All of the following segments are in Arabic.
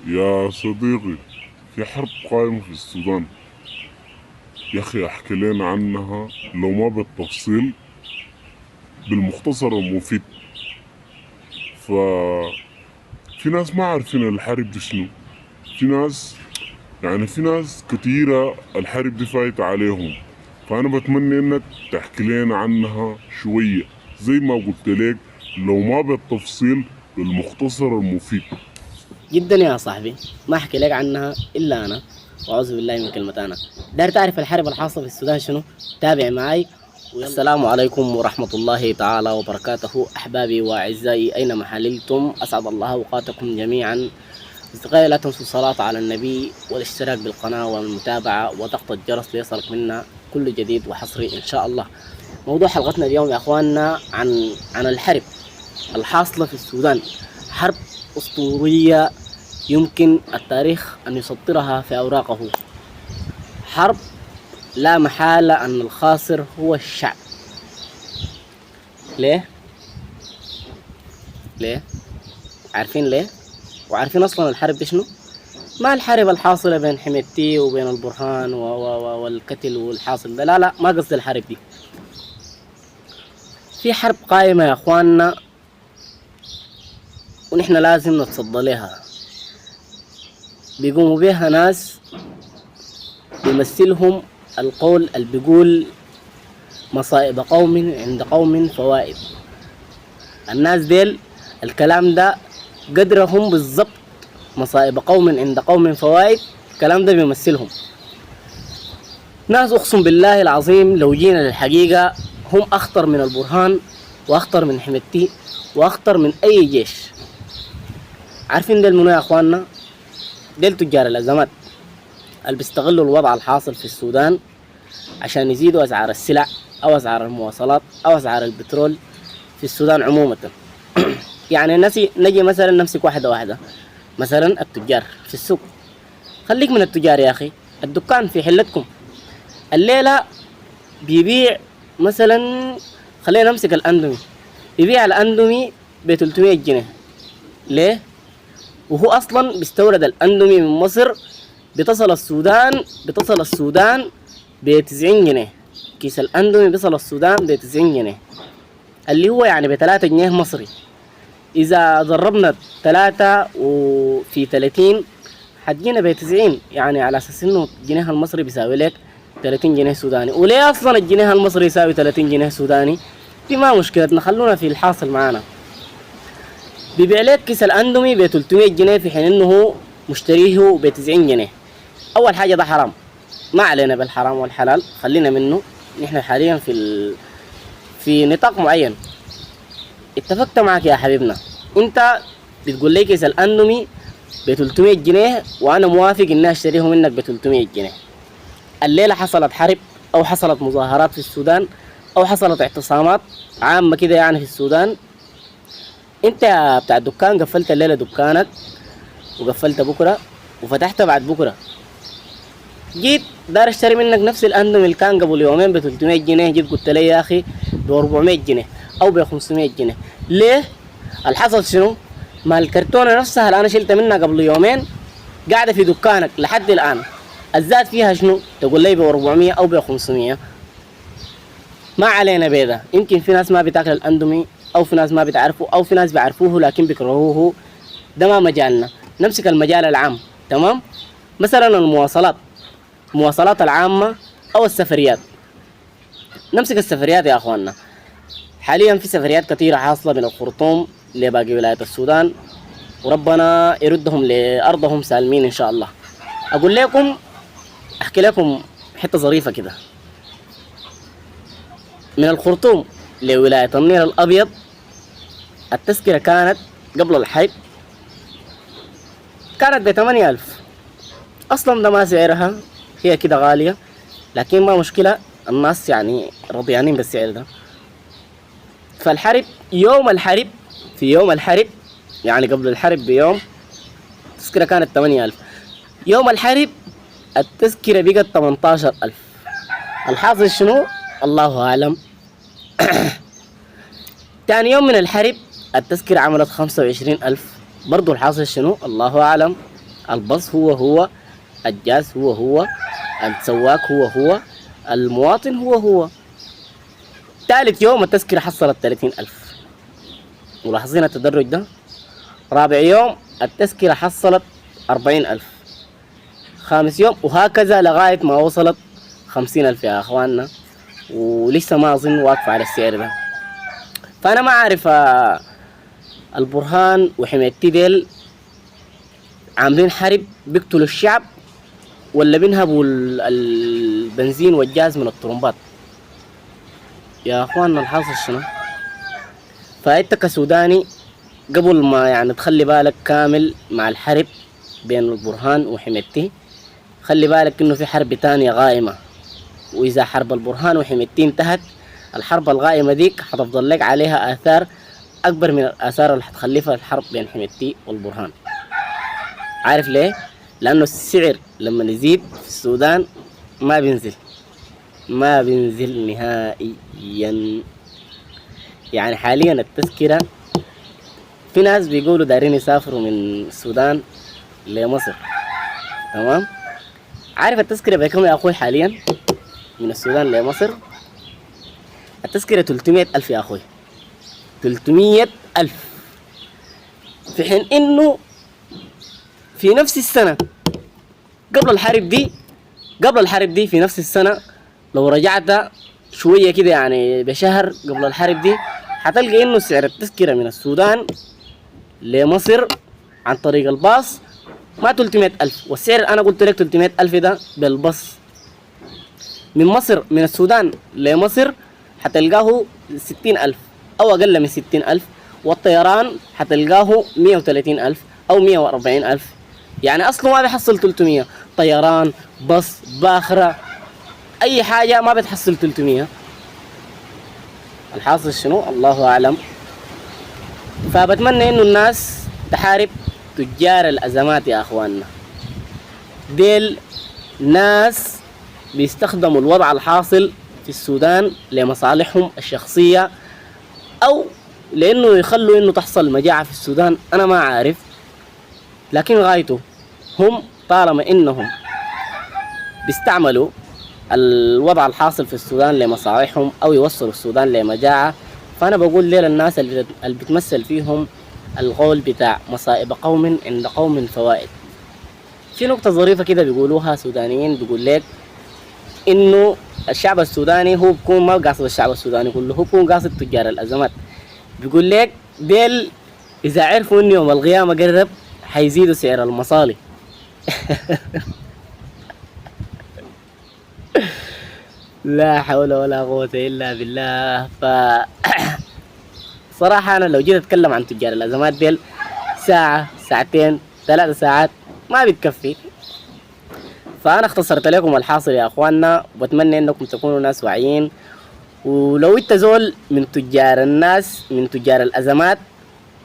يا صديقي، في حرب قائمة في السودان. يا أخي أحكي لنا عنها لو ما بالتفصيل، بالمختصر المفيد. ففي ناس ما عارفين الحرب دي شنو. في ناس في ناس كتيرة الحرب دي فايتة عليهم. فأنا بتمنى إنك تحكي لنا عنها شوية، زي ما قلت لك، لو ما بالتفصيل، بالمختصر المفيد. جدا يا صاحبي، ما احكي لك عنها الا انا، واعوذ بالله من كلمة انا. داير تعرف الحرب الحاصلة في السودان شنو؟ تابع معي. السلام عليكم ورحمة الله تعالى وبركاته، احبابي واعزائي اينما حللتم، اسعد الله اوقاتكم جميعا. اصدقائي، لا تنسوا الصلاة على النبي والاشتراك بالقناة والمتابعة وضغط الجرس ليصلك منا كل جديد وحصري ان شاء الله. موضوع حلقتنا اليوم يا اخواننا عن الحرب الحاصلة في السودان. حرب أسطورية يمكن التاريخ أن يسطرها في أوراقه. حرب لا محالة أن الخاسر هو الشعب. ليه؟ ليه؟ عارفين ليه؟ وعارفين أصلا الحرب دي شنو؟ ما الحرب الحاصلة بين حميدتي وبين البرهان والقتل والحاصل ده، لا ما قصد الحرب دي. في حرب قائمة يا أخواننا، ونحن لازم نتصدى لها. بيقوموا بها ناس بيمثلهم القول اللي بيقول مصائب قوم عند قوم فوائد. الناس ديل الكلام ده قدرهم بالضبط، مصائب قوم عند قوم فوائد، الكلام ده بيمثلهم. ناس اقسم بالله العظيم لو جينا للحقيقة هم اخطر من البرهان واخطر من حميدتي واخطر من اي جيش. عارفين ديل منو يا اخواننا؟ ديل تجار الازمات اللي بيستغلوا الوضع الحاصل في السودان عشان يزيدوا اسعار السلع او اسعار المواصلات او اسعار البترول في السودان عموما. يعني نجي مثلا نمسك واحدة مثلا التجار في السوق. خليك من التجار يا اخي، الدكان في حلتكم الليلة بيبيع مثلا، خلينا نمسك الاندومي، يبيع الاندومي ب 300 جنيه. ليه؟ وهو اصلا بيستورد الاندومي من مصر، بتصل السودان ب 90 جنيه. كيس الاندومي بيصل السودان ب 90 جنيه، اللي هو يعني ب 3 جنيه مصري. اذا ضربنا 3 وفي 30 حتجينا ب 90، يعني على اساس انه الجنيه المصري بيساوي لك 30 جنيه سوداني. وليه اصلا الجنيه المصري يساوي 30 جنيه سوداني؟ دي ما مشكلتنا، خلونا في الحاصل معانا. بيبيع لك كيس الاندومي ب 300 جنيه في حين انه هو مشتريه ب 90 جنيه. اول حاجه ده حرام، ما علينا بالحرام والحلال، خلينا منه. نحن حاليا في نطاق معين. اتفقت معك يا حبيبنا، انت بتقول لي كيس الاندومي ب 300 جنيه وانا موافق اني اشتريه منك ب 300 جنيه. الليله حصلت حرب او حصلت مظاهرات في السودان او حصلت اعتصامات عامه كده يعني في السودان، انت يا بتاع الدكان قفلت الليله دكانك وقفلت بكره وفتحت بعد بكره، جيت دار اشتري منك نفس الاندومي اللي كان قبل يومين ب 300 جنيه، جيت قلت لي يا اخي ب 400 جنيه او ب 500 جنيه. ليه؟ الحصل شنو؟ ما الكرتونه نفسها اللي انا شلتها منها قبل يومين قاعده في دكانك لحد الان، الزاد فيها شنو؟ تقول لي ب 400 او ب 500. ما علينا بيدا، يمكن في ناس ما بتاكل الاندومي او في ناس ما بتعرفه او في ناس بيعرفوه لكن بيكرهوه، ده ما مجالنا. نمسك المجال العام. تمام؟ مثلا المواصلات العامة أو السفريات. نمسك السفريات يا أخواننا. حاليا في سفريات كثيرة حاصلة من الخرطوم لباقي ولاية السودان، وربنا يردهم لأرضهم سالمين إن شاء الله. أقول لكم، أحكي لكم حتة ظريفة كده. من الخرطوم لولاية النيل الأبيض التذكرة كانت قبل الحرب كانت ب8000. أصلا ده ما سعرها، هي كده غالية، لكن ما مشكلة، الناس يعني رضيانين بالسعر ده. فالحرب في يوم الحرب يعني قبل الحرب بيوم التذكرة كانت 8000. يوم الحرب التذكرة بقت 18000. الحاصل شنو؟ الله أعلم. تاني يوم من الحرب التذكرة عملت 25000. برضو الحاصل شنو؟ الله أعلم. البص هو الجاز هو السواق هو المواطن هو. ثالث يوم التذكرة حصلت 30,000. ملاحظين التدرج ده؟ رابع يوم التذكرة حصلت 40,000. خامس يوم وهكذا لغاية ما وصلت 50,000 يا أخواننا، ولسه ما أظن واقفة على السعر ده. فأنا ما أعرف البرهان وحمايتي ديل عاملين حرب بيقتلوا الشعب ولا بينهبوا البنزين والجاز من الطرمبات يا أخواننا؟ الحاصل شنو؟ فأنت كسوداني قبل ما يعني تخلي بالك كامل مع الحرب بين البرهان وحمايتي، خلي بالك إنه في حرب تانية غائمة، وإذا حرب البرهان وحمايتي انتهت، الحرب الغائمة ديك حتفضل لك عليها آثار أكبر من الآثار اللي حتخلفها الحرب بين حمايتي والبرهان. عارف ليه؟ لأنه السعر لما يزيد في السودان ما بينزل نهائيا. يعني حاليا التذكرة في ناس بيقولوا دارين يسافروا من السودان لمصر، تمام؟ عارف التذكرة بكم يا أخوي حاليا من السودان لمصر؟ التذكرة 300,000 يا أخوي، 300,000. في حين إنه في نفس السنة قبل الحرب دي في نفس السنة لو رجعت شوية كده يعني بشهر قبل الحرب دي، حتلقى إنه سعر التذكرة من السودان لمصر عن طريق الباص ما 300,000، والسعر أنا قلت لك 300,000 ده بالباص. من السودان لمصر حتلقاه 60,000 أو أقل من 60,000، والطيران حتلقاه 130,000 أو 140,000. يعني أصله ما بيحصل 300. طيران، باص، باخرة، أي حاجة ما بتحصل 300. الحاصل شنو؟ الله أعلم. فبتمنى إنه الناس تحارب تجار الأزمات يا أخواننا. ديل ناس بيستخدموا الوضع الحاصل في السودان لمصالحهم الشخصية أو لأنه يخلوا إنه تحصل مجاعة في السودان، أنا ما عارف. لكن غايته هم طالما إنهم بيستعملوا الوضع الحاصل في السودان لمصالحهم أو يوصلوا السودان لمجاعة، فأنا بقول للناس اللي بتمثل فيهم القول بتاع مصائب قوم عند قوم فوائد. في نقطة ظريفة كده بيقولوها سودانيين، بيقول لك إنه الشعب السوداني هو بكون ما قاصد الشعب السوداني كله، هو بكون قاصد تجار الأزمات. بيقول لك ديل إذا عرفوا إن يوم القيامة قرب حيزيدوا سعر المصالح. لا حول ولا قوة إلا بالله. صراحة أنا لو جيت أتكلم عن تجار الأزمات ديل ساعة، ساعتين، 3 ساعات ما بتكفي. فأنا اختصرت لكم الحاصل يا أخواننا، وبتمنى إنكم تكونوا ناس واعيين. ولو أنت زول من تجار الناس، من تجار الأزمات،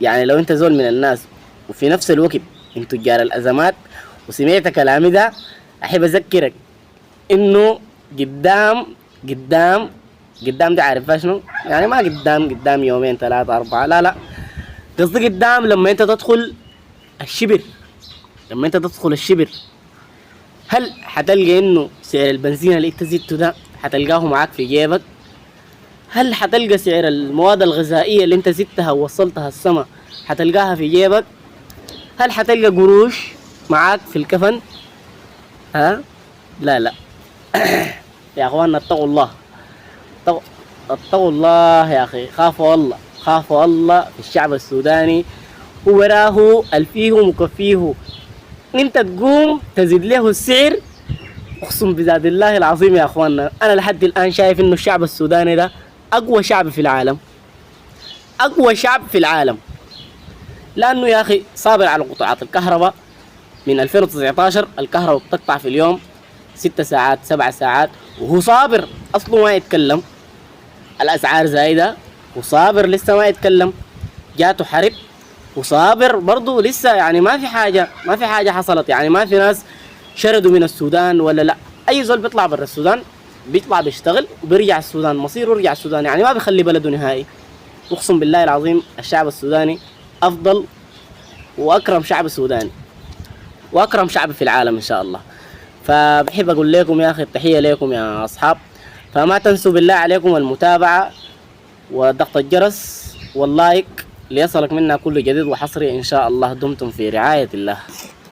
يعني لو أنت زول من الناس وفي نفس الوقت من تجار الأزمات وسمعت كلامي ده، أحب أذكرك إنه قدام ده عارف شنو؟ يعني ما قدام يومين 3 4، لا قصدي قدام لما أنت تدخل الشبر. هل حتلقى إنه سعر البنزين اللي أنت زدته ده حتلقاه معاك في جيبك؟ هل حتلقى سعر المواد الغذائية اللي أنت زدتها ووصلتها السما حتلقاها في جيبك؟ هل حتلقى قروش معاك في الكفن؟ ها؟ لا. يا أخواننا اتقوا الله يا أخي، خافوا الله في الشعب السوداني، ووراه الفيه ومكفيه. انت تقوم تزيد له السعر، اقسم بذات الله العظيم يا اخواننا انا لحد الان شايف انه الشعب السوداني ده اقوى شعب في العالم، لانه يا اخي صابر على قطاعات الكهرباء من 2019. الكهرباء بتقطع في اليوم 6 ساعات 7 ساعات، وهو صابر اصله ما يتكلم. الاسعار زايده وصابر لسه ما يتكلم. جاته حرب وصابر برضو لسه، يعني ما في حاجة حصلت. يعني ما في ناس شردوا من السودان ولا لا. اي زول بيطلع برا السودان بيطلع بيشتغل وبيرجع السودان، مصيره يرجع السودان، يعني ما بيخلي بلده نهائي. اقسم بالله العظيم الشعب السوداني افضل واكرم شعب سوداني، وأكرم شعب في العالم إن شاء الله. فبحب أقول لكم يا أخي التحية لكم يا أصحاب، فما تنسوا بالله عليكم المتابعة وضغط الجرس واللايك ليصلك منا كل جديد وحصري إن شاء الله. دمتم في رعاية الله.